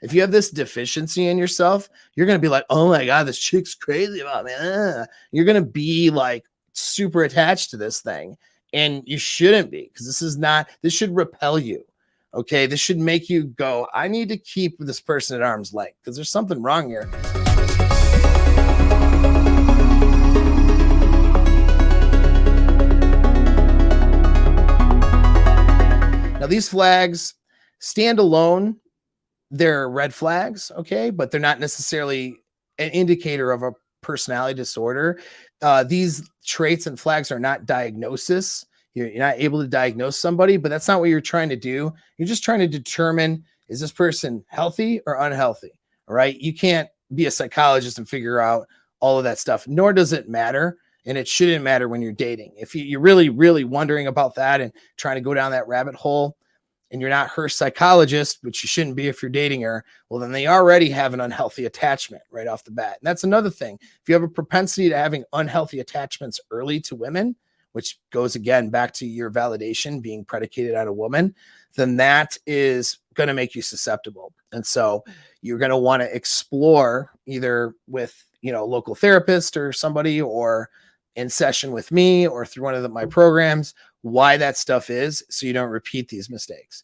If you have this deficiency in yourself, you're going to be like, oh my God, this chick's crazy about me. You're going to be like super attached to this thing. And you shouldn't be, because this should repel you. Okay. This should make you go, I need to keep this person at arm's length because there's something wrong here. Now, these flags stand alone. They're red flags, okay, but they're not necessarily an indicator of a personality disorder. These traits and flags are not diagnosis. You're not able to diagnose somebody, but that's not what you're trying to do. You're just trying to determine, is this person healthy or unhealthy? All right. You can't be a psychologist and figure out all of that stuff, nor does it matter. And it shouldn't matter when you're dating. If you're really, really wondering about that and trying to go down that rabbit hole, and you're not her psychologist, which you shouldn't be if you're dating her, well, then they already have an unhealthy attachment right off the bat. And that's another thing. If you have a propensity to having unhealthy attachments early to women, which goes again back to your validation being predicated on a woman, then that is going to make you susceptible. And so you're going to want to explore either with, a local therapist or somebody, or in session with me or through one of my programs, why that stuff is, so you don't repeat these mistakes.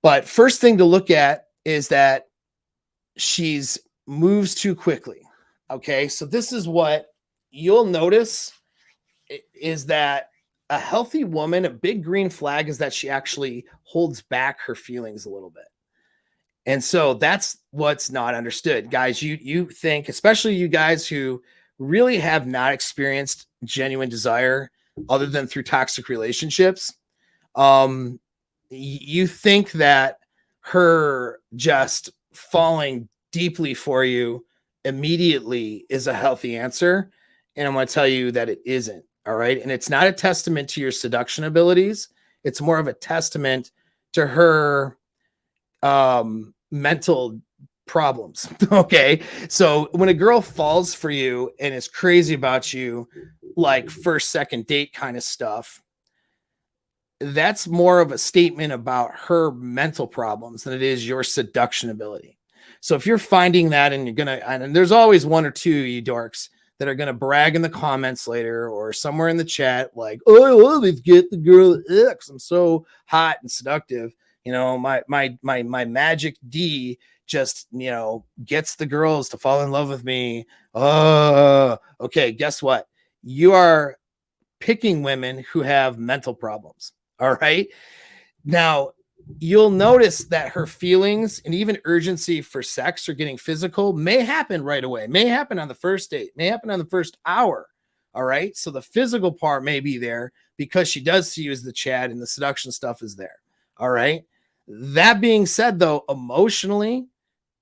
But first thing to look at is that she's moves too quickly. Okay. So this is what you'll notice is that a healthy woman, a big green flag is that she actually holds back her feelings a little bit. And so that's what's not understood. Guys, you think, especially you guys who really have not experienced genuine desire other than through toxic relationships, you think that her just falling deeply for you immediately is a healthy answer. And I'm going to tell you that it isn't. All right. And it's not a testament to your seduction abilities. It's more of a testament to her mental problems. Okay. So when a girl falls for you and is crazy about you, like first, second date kind of stuff, that's more of a statement about her mental problems than it is your seduction ability. So if you're finding that, and and there's always one or two you dorks that are going to brag in the comments later or somewhere in the chat, like, oh, I always get the girl X. I'm so hot and seductive. My magic D just, gets the girls to fall in love with me. Oh, okay. Guess what? You are picking women who have mental problems. All right. Now, you'll notice that her feelings and even urgency for sex or getting physical may happen right away, may happen on the first date, may happen on the first hour. All right. So the physical part may be there because she does see you as the Chad and the seduction stuff is there. All right. That being said, though, emotionally,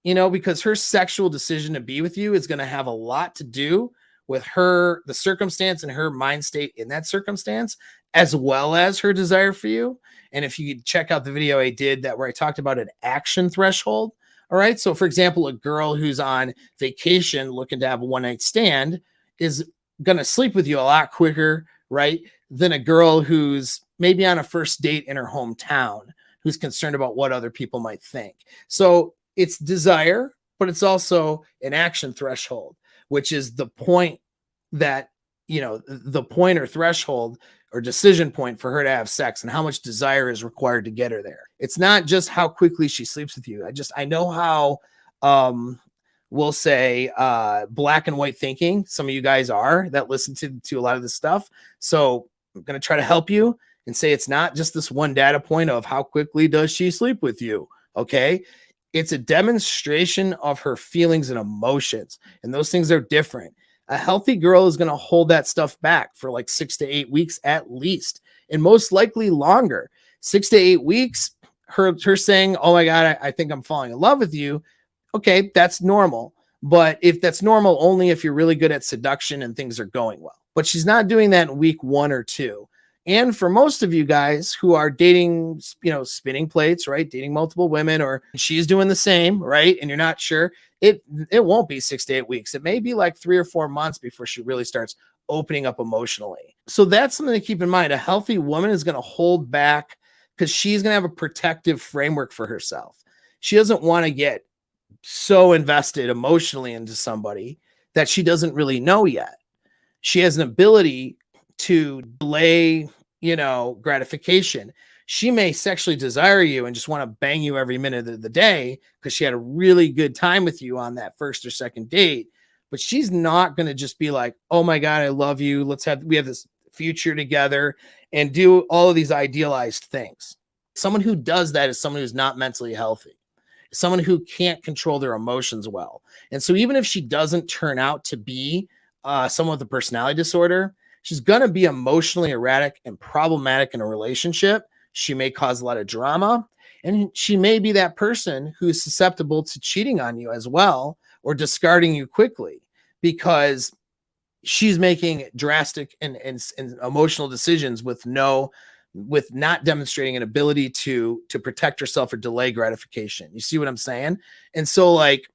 because her sexual decision to be with you is going to have a lot to do with the circumstance and her mind state in that circumstance, as well as her desire for you. And if you could check out the video I did where I talked about an action threshold. All right. So for example, a girl who's on vacation looking to have a one-night stand is going to sleep with you a lot quicker, right, than a girl who's maybe on a first date in her hometown, who's concerned about what other people might think. So it's desire, but it's also an action threshold, which is the point that, the point or threshold or decision point for her to have sex and how much desire is required to get her there. It's not just how quickly she sleeps with you. I know how, we'll say, black and white thinking some of you guys are that listen to a lot of this stuff. So I'm going to try to help you and say it's not just this one data point of how quickly does she sleep with you. Okay. It's a demonstration of her feelings and emotions, and those things are different. A healthy girl is going to hold that stuff back for like 6 to 8 weeks at least, and most likely longer. 6 to 8 weeks, her saying, oh my God, I think I'm falling in love with you. Okay, that's normal. But if that's normal, only if you're really good at seduction and things are going well. But she's not doing that in week 1 or 2. And for most of you guys who are dating, spinning plates, right? Dating multiple women, or she's doing the same, right? And you're not sure, it won't be 6 to 8 weeks. It may be like 3 or 4 months before she really starts opening up emotionally. So that's something to keep in mind. A healthy woman is going to hold back because she's going to have a protective framework for herself. She doesn't want to get so invested emotionally into somebody that she doesn't really know yet. She has an ability to delay, gratification. She may sexually desire you and just want to bang you every minute of the day because she had a really good time with you on that first or second date. But she's not going to just be like, oh my God, I love you. We have this future together and do all of these idealized things. Someone who does that is someone who's not mentally healthy, someone who can't control their emotions well. And so even if she doesn't turn out to be someone with a personality disorder, she's going to be emotionally erratic and problematic in a relationship. She may cause a lot of drama, and she may be that person who's susceptible to cheating on you as well, or discarding you quickly because she's making drastic and emotional decisions with not demonstrating an ability to protect herself or delay gratification. You see what I'm saying? And so like,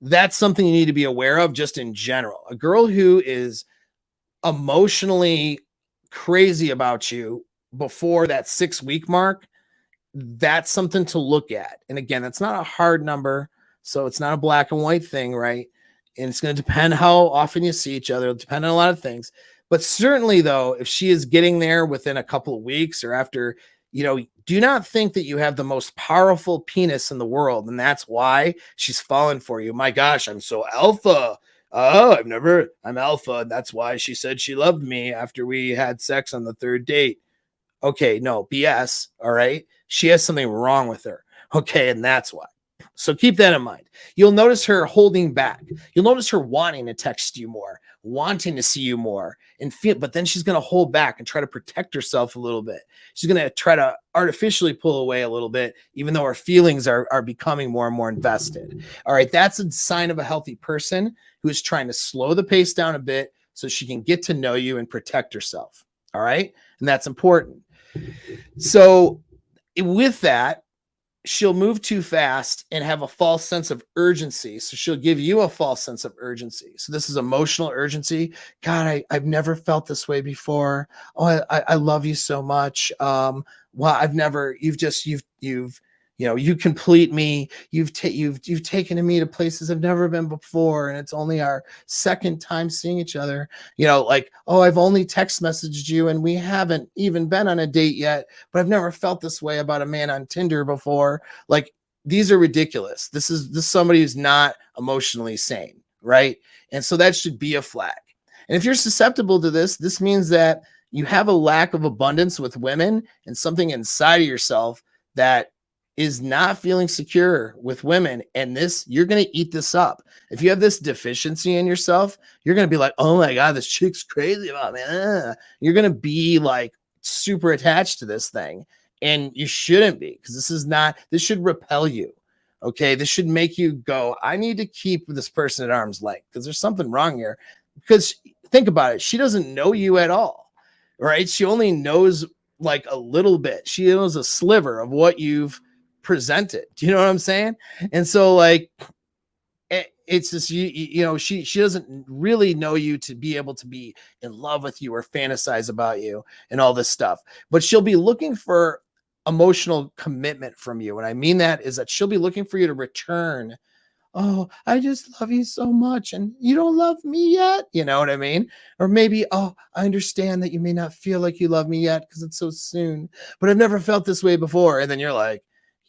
that's something you need to be aware of just in general. A girl who is emotionally crazy about you before that 6-week mark, that's something to look at. And again, that's not a hard number. So it's not a black and white thing, right? And it's going to depend how often you see each other. It'll depend on a lot of things. But certainly, though, if she is getting there within a couple of weeks or after, do not think that you have the most powerful penis in the world. And that's why she's fallen for you. My gosh, I'm so alpha. Oh, I'm alpha. And that's why she said she loved me after we had sex on the third date. Okay, no, BS. All right. She has something wrong with her. Okay. And that's why. So keep that in mind. You'll notice her holding back. You'll notice her wanting to text you more, wanting to see you more, but then she's going to hold back and try to protect herself a little bit. She's going to try to artificially pull away a little bit, even though her feelings are becoming more and more invested. All right. That's a sign of a healthy person who is trying to slow the pace down a bit so she can get to know you and protect herself. All right. And that's important. So with that, she'll move too fast and have a false sense of urgency. So she'll give you a false sense of urgency. So this is emotional urgency. God, I've never felt this way before. Oh, I love you so much. Well, you complete me. You've taken me to places I've never been before. And it's only our second time seeing each other. Like, oh, I've only text messaged you and we haven't even been on a date yet, but I've never felt this way about a man on Tinder before. Like, these are ridiculous. This is somebody who's not emotionally sane, right? And so that should be a flag. And if you're susceptible to this means that you have a lack of abundance with women and something inside of yourself that is not feeling secure with women. And you're going to eat this up. If you have this deficiency in yourself, you're going to be like, oh my God, this chick's crazy about me. You're going to be like super attached to this thing. And you shouldn't be, because this should repel you. Okay. This should make you go, I need to keep this person at arm's length because there's something wrong here. Because think about it. She doesn't know you at all, right? She only knows like a little bit. She knows a sliver of what you've presented. Do you know what I'm saying? And so like, it's just, she doesn't really know you to be able to be in love with you or fantasize about you and all this stuff, but she'll be looking for emotional commitment from you. And I mean that is that she'll be looking for you to return. Oh, I just love you so much. And you don't love me yet. You know what I mean? Or maybe, oh, I understand that you may not feel like you love me yet because it's so soon, but I've never felt this way before. And then you're like,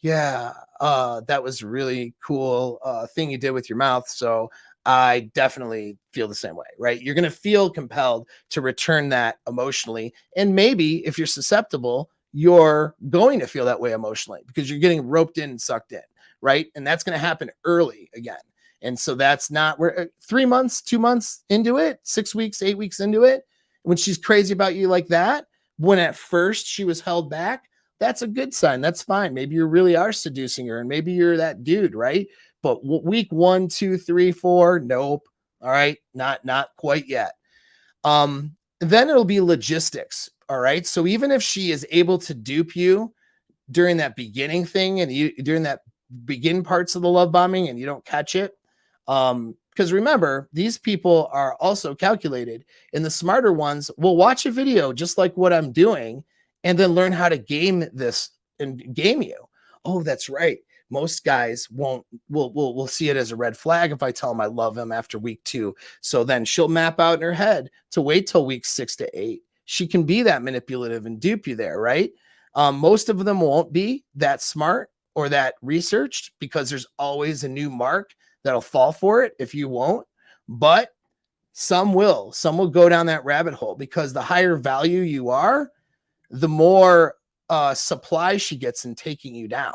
yeah, that was really cool thing you did with your mouth. So I definitely feel the same way, right? You're going to feel compelled to return that emotionally. And maybe if you're susceptible, you're going to feel that way emotionally because you're getting roped in and sucked in, right? And that's going to happen early again. And so that's not where 3 months, 2 months into it, 6 weeks, 8 weeks into it, when she's crazy about you like that, when at first she was held back, that's a good sign. That's fine. Maybe you really are seducing her and maybe you're that dude, right? But week 1, 2, 3, 4, nope. All right. Not quite yet. Then it'll be logistics. All right. So even if she is able to dupe you during that beginning thing and during that begin parts of the love bombing and you don't catch it, because remember, these people are also calculated, and the smarter ones will watch a video just like what I'm doing and then learn how to game this and game you. Oh, that's right. Most guys will see it as a red flag if I tell him I love him after week 2. So then she'll map out in her head to wait till week 6 to 8. She can be that manipulative and dupe you there, right? Most of them won't be that smart or that researched, because there's always a new mark that'll fall for it if you won't. But some will go down that rabbit hole, because the higher value you are, the more supply she gets in taking you down.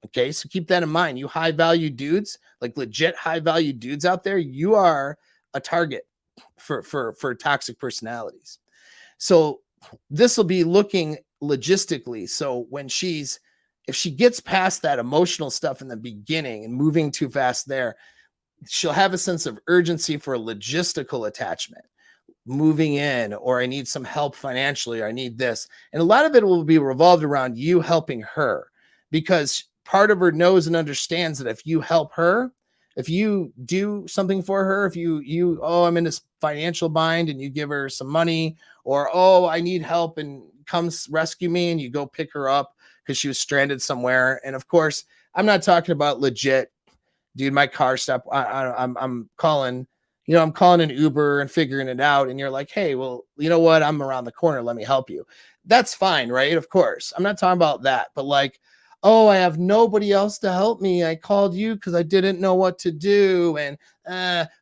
Okay, so keep that in mind. You high value dudes, like legit high value dudes out there, you are a target for toxic personalities. So this will be looking logistically. So if she gets past that emotional stuff in the beginning and moving too fast there, she'll have a sense of urgency for a logistical attachment, moving in, or I need some help financially, or I need this. And a lot of it will be revolved around you helping her, because part of her knows and understands that if you help her, if you do something for her, if you I'm in this financial bind and you give her some money, or I need help and comes rescue me, and you go pick her up because she was stranded somewhere. And of course, I'm not talking about legit, dude, my car stopped. I'm calling, I'm calling an Uber and figuring it out. And you're like, hey, well, you know what? I'm around the corner. Let me help you. That's fine, right? Of course. I'm not talking about that. But like, I have nobody else to help me. I called you because I didn't know what to do. And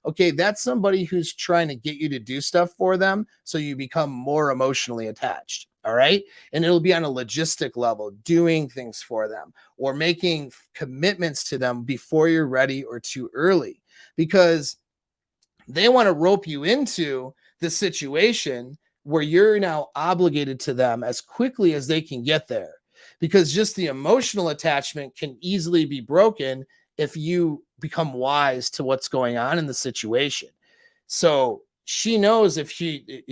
okay, that's somebody who's trying to get you to do stuff for them, so you become more emotionally attached. All right. And it'll be on a logistic level, doing things for them or making commitments to them before you're ready or too early, because they want to rope you into the situation where you're now obligated to them as quickly as they can get there, because just the emotional attachment can easily be broken if you become wise to what's going on in the situation. So she knows if she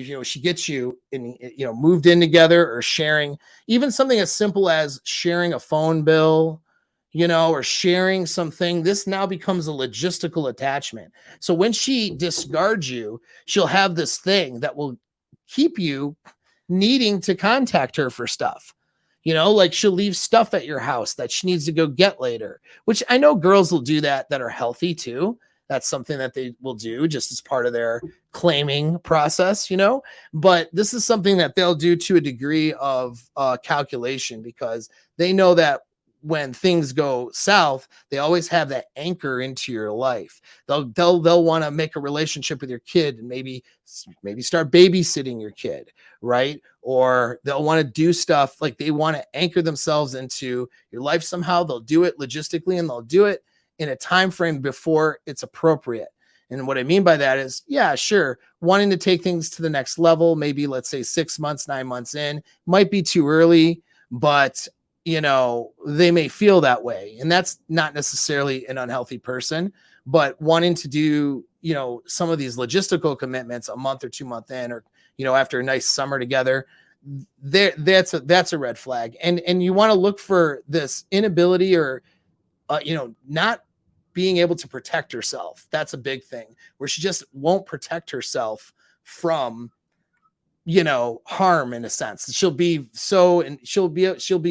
gets you in, moved in together, or sharing even something as simple as sharing a phone bill, or sharing something, this now becomes a logistical attachment. So when she discards you, she'll have this thing that will keep you needing to contact her for stuff. Like she'll leave stuff at your house that she needs to go get later, which I know girls will do that are healthy too. That's something that they will do just as part of their claiming process, but this is something that they'll do to a degree of calculation, because they know that when things go south, they always have that anchor into your life. They'll want to make a relationship with your kid and maybe start babysitting your kid, right? Or they'll want to do stuff like they want to anchor themselves into your life somehow. They'll do it logistically, and they'll do it in a time frame before it's appropriate. And what I mean by that is, yeah, sure, wanting to take things to the next level, maybe let's say 6 months, 9 months in, might be too early, but they may feel that way. And that's not necessarily an unhealthy person, but wanting to do, some of these logistical commitments a month or 2 months in, or, after a nice summer together, that's a red flag. And you want to look for this inability or, not being able to protect herself. That's a big thing, where she just won't protect herself from, harm in a sense. She'll be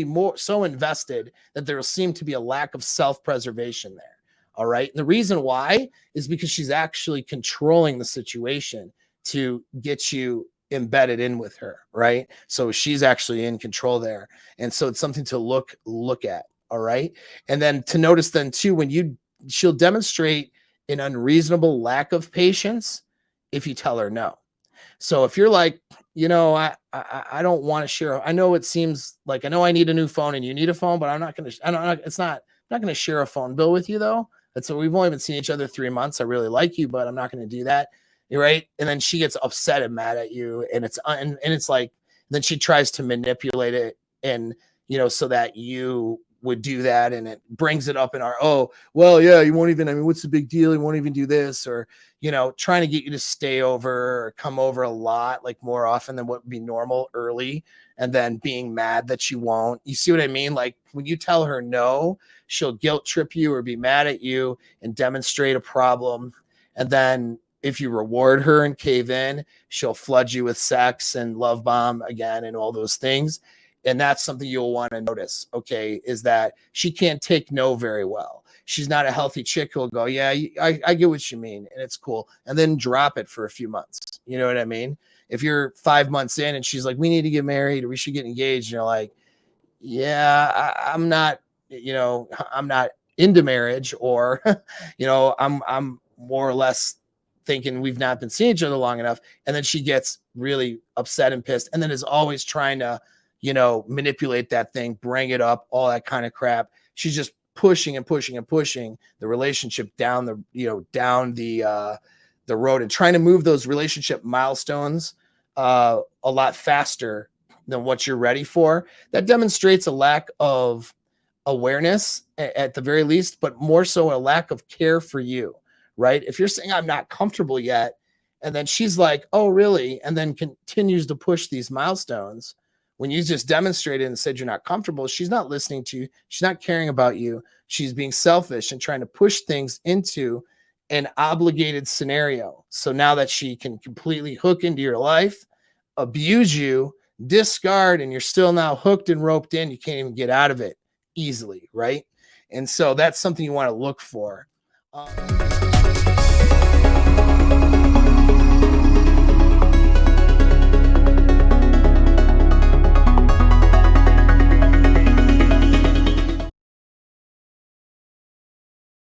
more so invested that there will seem to be a lack of self-preservation there. All right. And the reason why is because she's actually controlling the situation to get you embedded in with her. Right. So she's actually in control there. And so it's something to look at. All right. And then to notice then too, she'll demonstrate an unreasonable lack of patience if you tell her no. So if you're like, I don't want to share. I know it seems like, I know I need a new phone and you need a phone, but I'm not going to share a phone bill with you though. That's what we've only been seeing each other 3 months. I really like you, but I'm not going to do that. You're right. And then she gets upset and mad at you, and it's like, then she tries to manipulate it, and, so that you would do that, and it brings it up in our, you won't even, what's the big deal? You won't even do this, or, trying to get you to stay over or come over a lot, like more often than what would be normal early, and then being mad that you won't. You see what I mean? Like when you tell her no, she'll guilt trip you or be mad at you and demonstrate a problem. And then if you reward her and cave in, she'll flood you with sex and love bomb again and all those things. And that's something you'll want to notice, okay, is that she can't take no very well. She's not a healthy chick who'll go, yeah, I get what you mean, and it's cool, and then drop it for a few months. You know what I mean? If you're 5 months in and she's like, we need to get married or we should get engaged, and you're like, yeah, I'm not, I'm not into marriage, or, I'm more or less thinking we've not been seeing each other long enough. And then she gets really upset and pissed, and then is always trying to, manipulate that thing, bring it up, all that kind of crap. She's just pushing and pushing and pushing the relationship down the road, and trying to move those relationship milestones a lot faster than what you're ready for. That demonstrates a lack of awareness at the very least, but more so a lack of care for you, right? If you're saying I'm not comfortable yet, and then she's like, oh, really? And then continues to push these milestones when you just demonstrated and said you're not comfortable, she's not listening to you. She's not caring about you. She's being selfish and trying to push things into an obligated scenario. So now that she can completely hook into your life, abuse you, discard, and you're still now hooked and roped in, you can't even get out of it easily, right? And so that's something you want to look for.